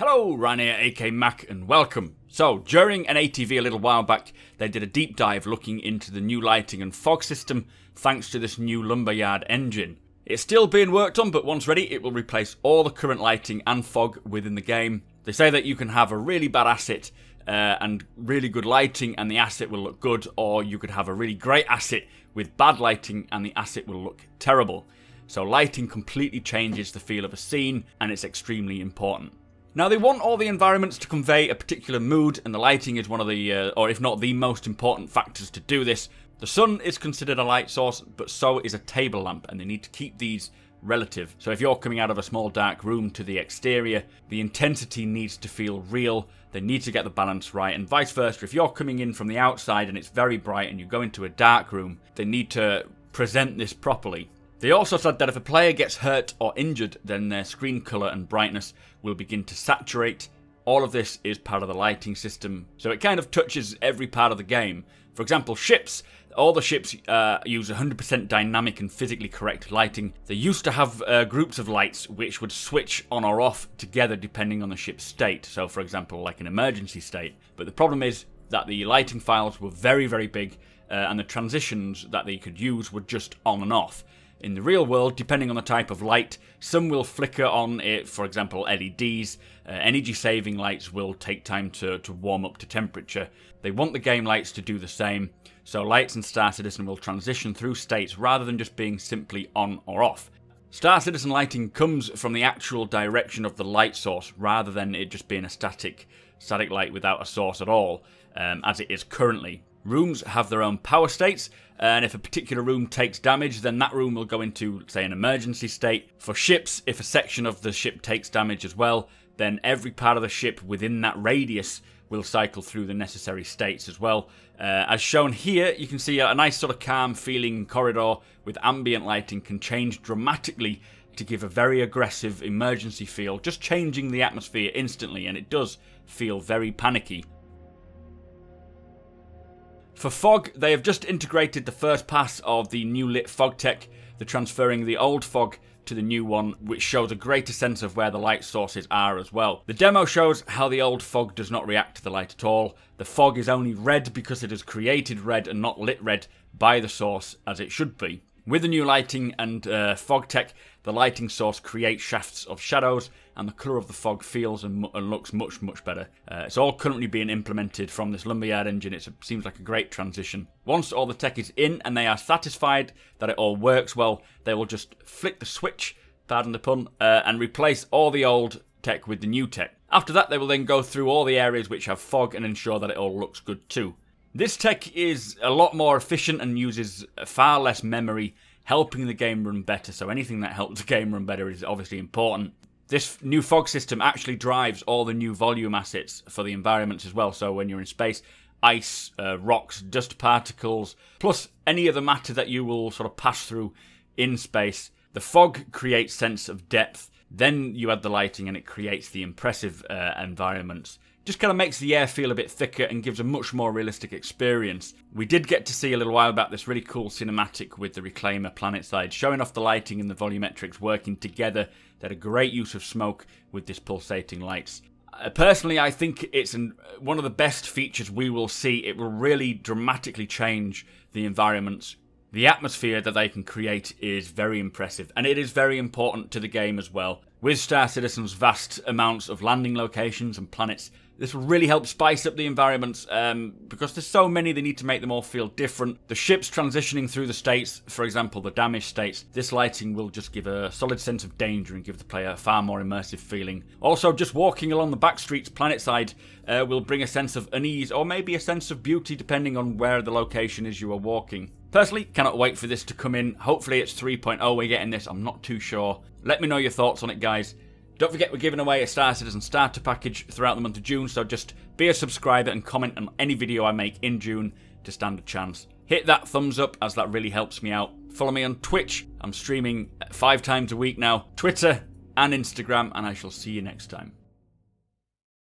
Hello, Ryan here, aka Mac, and welcome. So, during an ATV a little while back, they did a deep dive looking into the new lighting and fog system thanks to this new lumberyard engine. It's still being worked on, but once ready, it will replace all the current lighting and fog within the game. They say that you can have a really bad asset and really good lighting and the asset will look good, or you could have a really great asset with bad lighting and the asset will look terrible. So lighting completely changes the feel of a scene, and it's extremely important. Now, they want all the environments to convey a particular mood, and the lighting is one of the, or if not the most important factors to do this. The sun is considered a light source, but so is a table lamp, and they need to keep these relative. So if you're coming out of a small dark room to the exterior, the intensity needs to feel real. They need to get the balance right, and vice versa. If you're coming in from the outside and it's very bright and you go into a dark room, they need to present this properly. They also said that if a player gets hurt or injured, then their screen colour and brightness will begin to saturate. All of this is part of the lighting system, so it kind of touches every part of the game. For example, ships. All the ships use 100% dynamic and physically correct lighting. They used to have groups of lights which would switch on or off together depending on the ship's state. So, for example, like an emergency state. But the problem is that the lighting files were very, very big, and the transitions that they could use were just on and off. In the real world, depending on the type of light, some will flicker on it, for example LEDs. Energy-saving lights will take time to warm up to temperature. They want the game lights to do the same, so lights in Star Citizen will transition through states rather than just being simply on or off. Star Citizen lighting comes from the actual direction of the light source, rather than it just being a static light without a source at all, as it is currently. Rooms have their own power states, and if a particular room takes damage, then that room will go into, say, an emergency state. For ships, if a section of the ship takes damage as well, then every part of the ship within that radius will cycle through the necessary states as well. As shown here, you can see a nice sort of calm feeling corridor with ambient lighting can change dramatically to give a very aggressive emergency feel, just changing the atmosphere instantly, and it does feel very panicky. For fog, they have just integrated the first pass of the new lit fog tech. They're transferring the old fog to the new one, which shows a greater sense of where the light sources are as well. The demo shows how the old fog does not react to the light at all. The fog is only red because it is created red and not lit red by the source as it should be. With the new lighting and fog tech, the lighting source creates shafts of shadows, and the colour of the fog feels and looks much, much better. It's all currently being implemented from this lumberyard engine. It seems like a great transition. Once all the tech is in and they are satisfied that it all works well, they will just flick the switch, pardon the pun, and replace all the old tech with the new tech. After that, they will then go through all the areas which have fog and ensure that it all looks good too. This tech is a lot more efficient and uses far less memory, helping the game run better. So anything that helps the game run better is obviously important. This new fog system actually drives all the new volume assets for the environments as well. So when you're in space, ice, rocks, dust particles, plus any other matter that you will sort of pass through in space. The fog creates sense of depth. Then you add the lighting and it creates the impressive environments. Just kind of makes the air feel a bit thicker and gives a much more realistic experience. We did get to see a little while about this really cool cinematic with the Reclaimer planet side, showing off the lighting and the volumetrics working together. They had a great use of smoke with this pulsating lights. Personally, I think it's one of the best features we will see. It will really dramatically change the environments. The atmosphere that they can create is very impressive, and it is very important to the game as well. With Star Citizen's vast amounts of landing locations and planets, this will really help spice up the environments, because there's so many, they need to make them all feel different. The ships transitioning through the states, for example the damaged states, this lighting will just give a solid sense of danger and give the player a far more immersive feeling. Also, just walking along the back streets planetside will bring a sense of unease, or maybe a sense of beauty depending on where the location is you are walking. Personally, cannot wait for this to come in. Hopefully it's 3.0 we're getting this, I'm not too sure. Let me know your thoughts on it, guys. Don't forget we're giving away a Star Citizen starter package throughout the month of June, so just be a subscriber and comment on any video I make in June to stand a chance. Hit that thumbs up, as that really helps me out. Follow me on Twitch, I'm streaming 5 times a week now, Twitter and Instagram, and I shall see you next time.